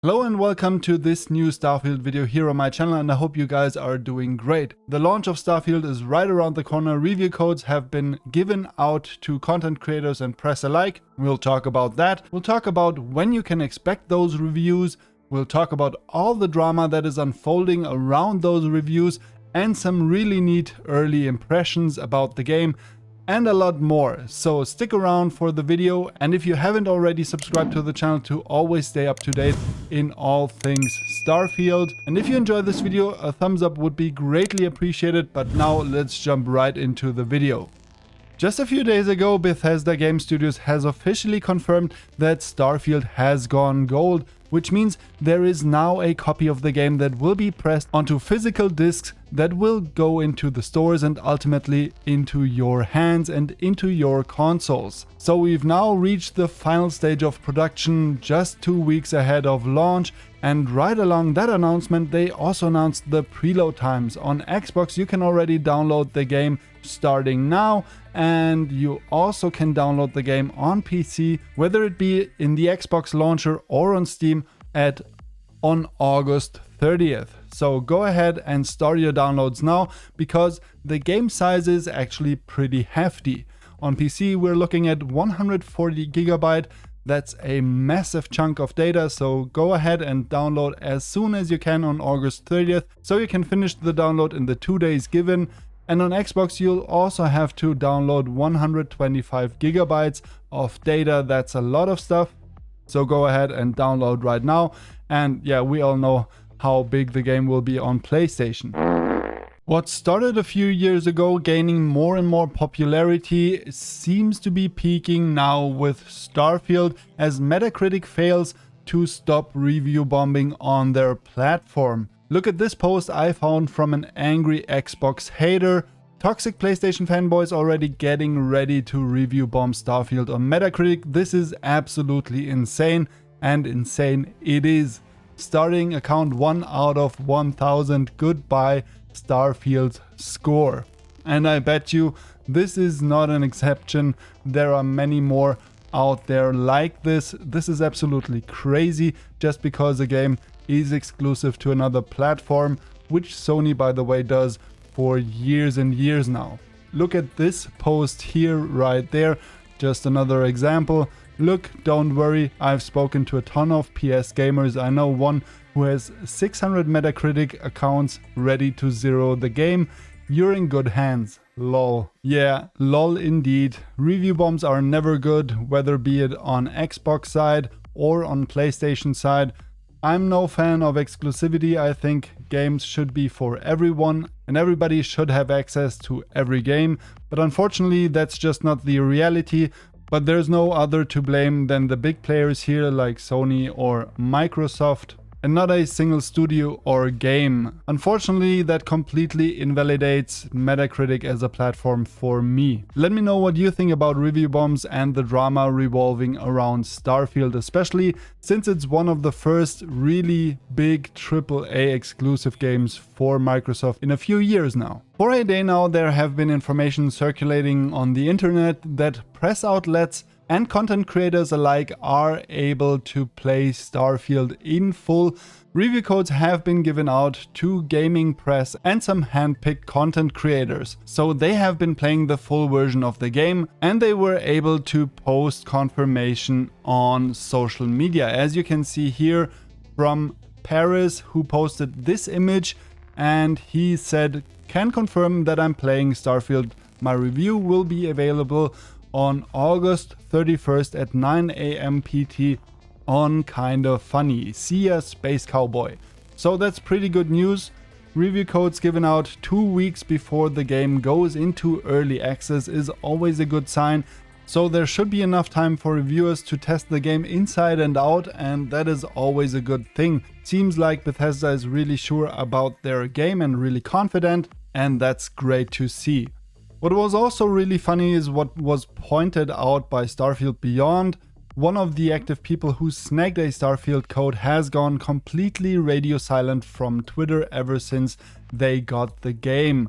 Hello and welcome to this new Starfield video here on my channel, and I hope you guys are doing great. The launch of Starfield is right around the corner. Review codes have been given out to content creators and press alike. We'll talk about that. We'll talk about when you can expect those reviews. We'll talk about all the drama that is unfolding around those reviews and some really neat early impressions about the game, and a lot more. So stick around for the video, and if you haven't already subscribed to the channel to always stay up to date in all things Starfield. And if you enjoyed this video, a thumbs up would be greatly appreciated. But now let's jump right into the video. Just a few days ago, Bethesda Game Studios has officially confirmed that Starfield has gone gold, which means there is now a copy of the game that will be pressed onto physical discs that will go into the stores and ultimately into your hands and into your consoles. So we've now reached the final stage of production, just 2 weeks ahead of launch, and right along that announcement they also announced the preload times. On Xbox you can already download the game starting now, and you also can download the game on PC, whether it be in the Xbox launcher or on Steam on August 30th. So go ahead and start your downloads now, because the game size is actually pretty hefty. On PC we're looking at 140 GB. That's a massive chunk of data, so go ahead and download as soon as you can on August 30th, so you can finish the download in the 2 days given. And on Xbox you'll also have to download 125 GB of data. That's a lot of stuff, so go ahead and download right now. And yeah, we all know how big the game will be on PlayStation. What started a few years ago gaining more and more popularity seems to be peaking now with Starfield, as Metacritic fails to stop review bombing on their platform. Look at this post I found from an angry Xbox hater. Toxic PlayStation fanboys already getting ready to review bomb Starfield on Metacritic. This is absolutely insane, and insane it is. Starting account 1 out of 1000. Goodbye Starfield score. And I bet you this is not an exception. There are many more out there like this. This is absolutely crazy, just because a game is exclusive to another platform, which Sony, by the way, does for years and years now. Look at this post here right there, just another example. Look, don't worry, I've spoken to a ton of PS gamers. I know one who has 600 Metacritic accounts ready to zero the game. You're in good hands. Lol. Yeah, lol indeed. Review bombs are never good, whether be it on Xbox side or on PlayStation side. I'm no fan of exclusivity. I think games should be for everyone and everybody should have access to every game. But unfortunately, that's just not the reality. But there's no other to blame than the big players here like Sony or Microsoft, and not a single studio or game. Unfortunately, that completely invalidates Metacritic as a platform for me. Let me know what you think about review bombs and the drama revolving around Starfield, especially since it's one of the first really big AAA exclusive games for Microsoft in a few years now. For a day now, there have been information circulating on the internet that press outlets and content creators alike are able to play Starfield in full. Review codes have been given out to gaming press and some handpicked content creators. So they have been playing the full version of the game, and they were able to post confirmation on social media. As you can see here from Paris, who posted this image, and he said, "Can confirm that I'm playing Starfield. My review will be available on August 31st at 9 AM PT on Kinda Funny. See ya, Space Cowboy." So that's pretty good news. Review codes given out 2 weeks before the game goes into early access is always a good sign. So there should be enough time for reviewers to test the game inside and out, and that is always a good thing. Seems like Bethesda is really sure about their game and really confident, and that's great to see. What was also really funny is what was pointed out by Starfield Beyond. One of the active people who snagged a Starfield code has gone completely radio silent from Twitter ever since they got the game.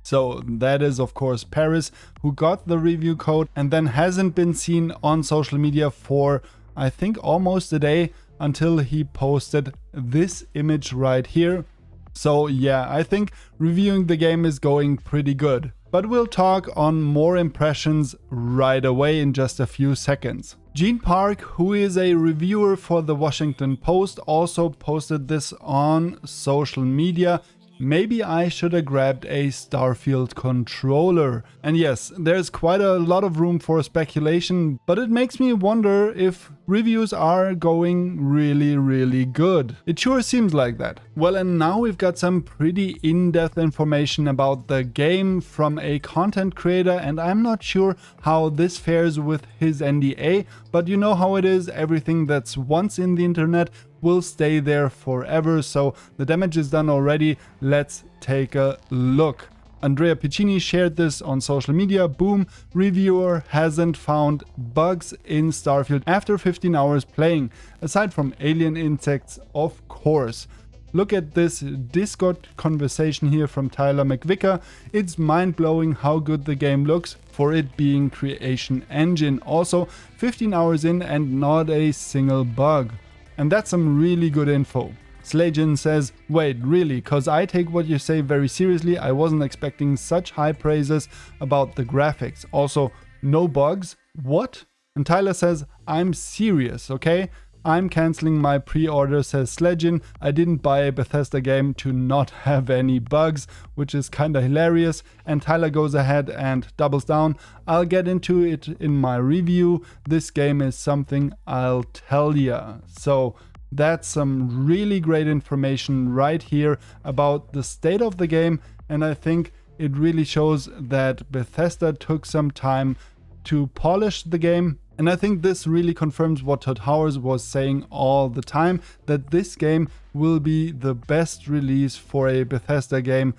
So that is of course Paris, who got the review code and then hasn't been seen on social media for I think almost a day. until he posted this image right here. So yeah, I think reviewing the game is going pretty good. But we'll talk on more impressions right away in just a few seconds. Gene Park, who is a reviewer for the Washington Post, also posted this on social media. Maybe I should have grabbed a Starfield controller. And yes, there's quite a lot of room for speculation, but it makes me wonder if reviews are going really good. It sure seems like that. Well, and now we've got some pretty in-depth information about the game from a content creator, and I'm not sure how this fares with his NDA, but you know how it is, everything that's once in the internet will stay there forever, so the damage is done already. Let's take a look. Andrea Piccini shared this on social media. Boom, reviewer hasn't found bugs in Starfield after 15 hours playing, aside from alien insects, of course. Look at this Discord conversation here from Tyler McVicker. It's mind-blowing how good the game looks for it being Creation Engine. Also, 15 hours in and not a single bug. And that's some really good info. Slajin says, wait, really? Cause I take what you say very seriously. I wasn't expecting such high praises about the graphics. Also, no bugs? What? And Tyler says, I'm serious, okay? I'm canceling my pre-order, says Slajin. I didn't buy a Bethesda game to not have any bugs, which is kinda hilarious. And Tyler goes ahead and doubles down. I'll get into it in my review. This game is something I'll tell ya. So that's some really great information right here about the state of the game. And I think it really shows that Bethesda took some time to polish the game. And I think this really confirms what Todd Howard was saying all the time, that this game will be the best release for a Bethesda game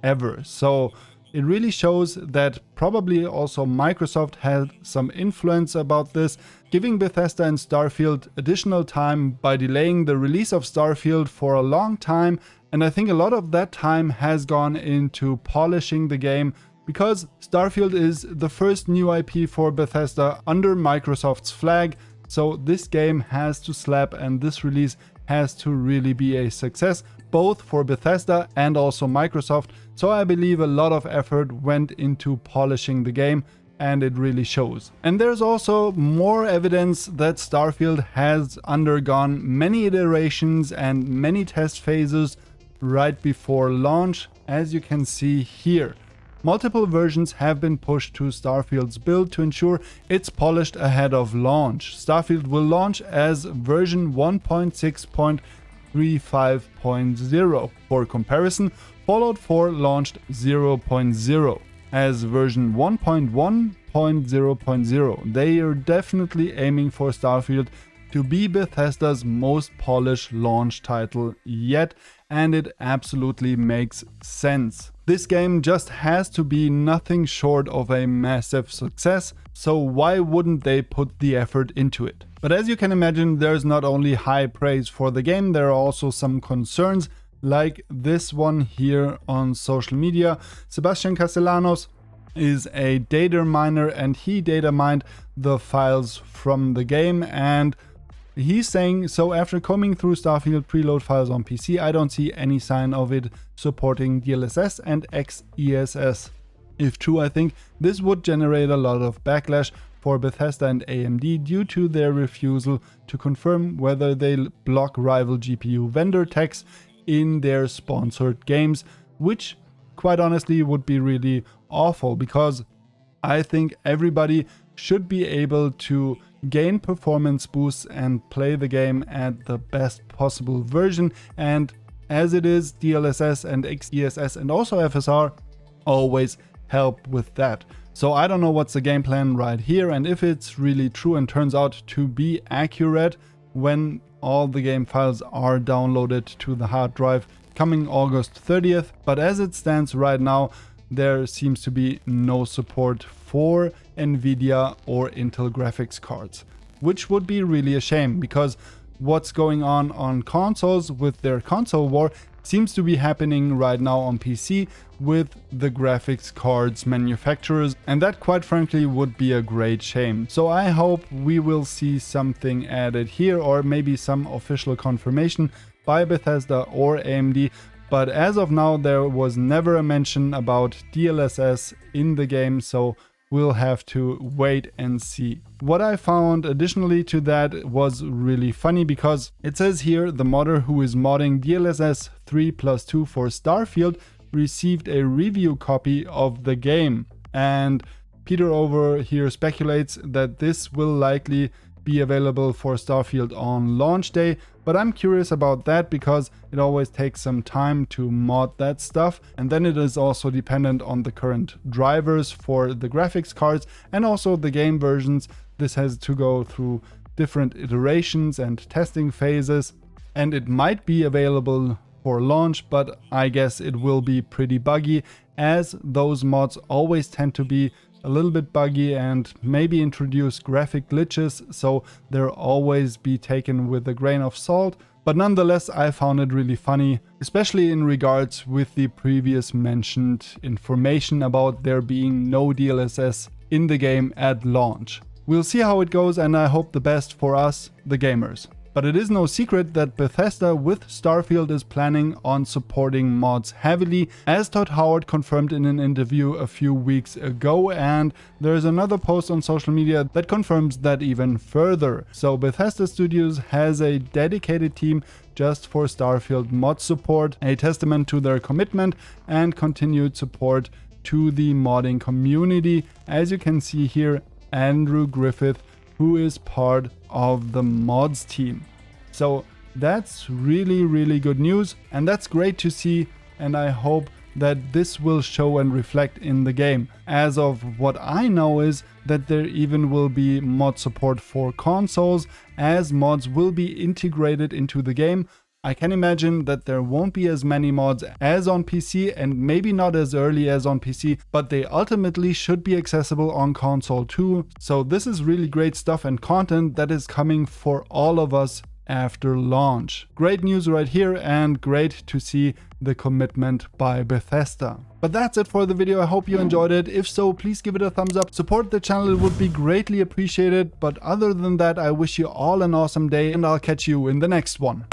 ever. So it really shows that probably also Microsoft had some influence about this, giving Bethesda and Starfield additional time by delaying the release of Starfield for a long time. And I think a lot of that time has gone into polishing the game, because Starfield is the first new IP for Bethesda under Microsoft's flag, so this game has to slap and this release has to really be a success, both for Bethesda and also Microsoft. So I believe a lot of effort went into polishing the game, and it really shows. And there's also more evidence that Starfield has undergone many iterations and many test phases right before launch, as you can see here. Multiple versions have been pushed to Starfield's build to ensure it's polished ahead of launch. Starfield will launch as version 1.6.35.0. For comparison, Fallout 4 launched 0.0 as version 1.1.0.0. They are definitely aiming for Starfield to be Bethesda's most polished launch title yet, and it absolutely makes sense. This game just has to be nothing short of a massive success, so why wouldn't they put the effort into it? But as you can imagine, there's not only high praise for the game, there are also some concerns, like this one here on social media. Sebastian Castellanos is a data miner, and he data mined the files from the game, and he's saying, so after combing through Starfield preload files on PC, I don't see any sign of it supporting DLSS and XESS. If true, I think this would generate a lot of backlash for Bethesda and AMD due to their refusal to confirm whether they block rival GPU vendor tags in their sponsored games, which quite honestly would be really awful, because I think everybody should be able to gain performance boosts and play the game at the best possible version, and as it is, DLSS and XESS and also FSR always help with that. So I don't know what's the game plan right here, and if it's really true and turns out to be accurate when all the game files are downloaded to the hard drive coming August 30th, but as it stands right now, there seems to be no support for Nvidia or Intel graphics cards, which would be really a shame, because what's going on consoles with their console war seems to be happening right now on PC with the graphics cards manufacturers, and that quite frankly would be a great shame. So I hope we will see something added here, or maybe some official confirmation by Bethesda or AMD. But as of now, there was never a mention about DLSS in the game, so we'll have to wait and see. What I found additionally to that was really funny, because it says here the modder who is modding DLSS 3+2 for Starfield received a review copy of the game. And Peter over here speculates that this will likely be available for Starfield on launch day, but I'm curious about that because it always takes some time to mod that stuff, and then it is also dependent on the current drivers for the graphics cards and also the game versions. This has to go through different iterations and testing phases, and it might be available for launch, but I guess it will be pretty buggy, as those mods always tend to be a little bit buggy and maybe introduce graphic glitches, so they'll always be taken with a grain of salt. But nonetheless, I found it really funny, especially in regards with the previous mentioned information about there being no DLSS in the game at launch. We'll see how it goes, and I hope the best for us, the gamers. But it is no secret that Bethesda with Starfield is planning on supporting mods heavily, as Todd Howard confirmed in an interview a few weeks ago, and there is another post on social media that confirms that even further. So Bethesda Studios has a dedicated team just for Starfield mod support, a testament to their commitment and continued support to the modding community. As you can see here, Andrew Griffith, who is part of the mods team. So that's really good news, and that's great to see, and I hope that this will show and reflect in the game. As of what I know is that there even will be mod support for consoles, as mods will be integrated into the game. I can imagine that there won't be as many mods as on PC, and maybe not as early as on PC, but they ultimately should be accessible on console too. So this is really great stuff and content that is coming for all of us after launch. Great news right here, and great to see the commitment by Bethesda. But that's it for the video. I hope you enjoyed it. If so, please give it a thumbs up. Support the channel, it would be greatly appreciated. But other than that, I wish you all an awesome day, and I'll catch you in the next one.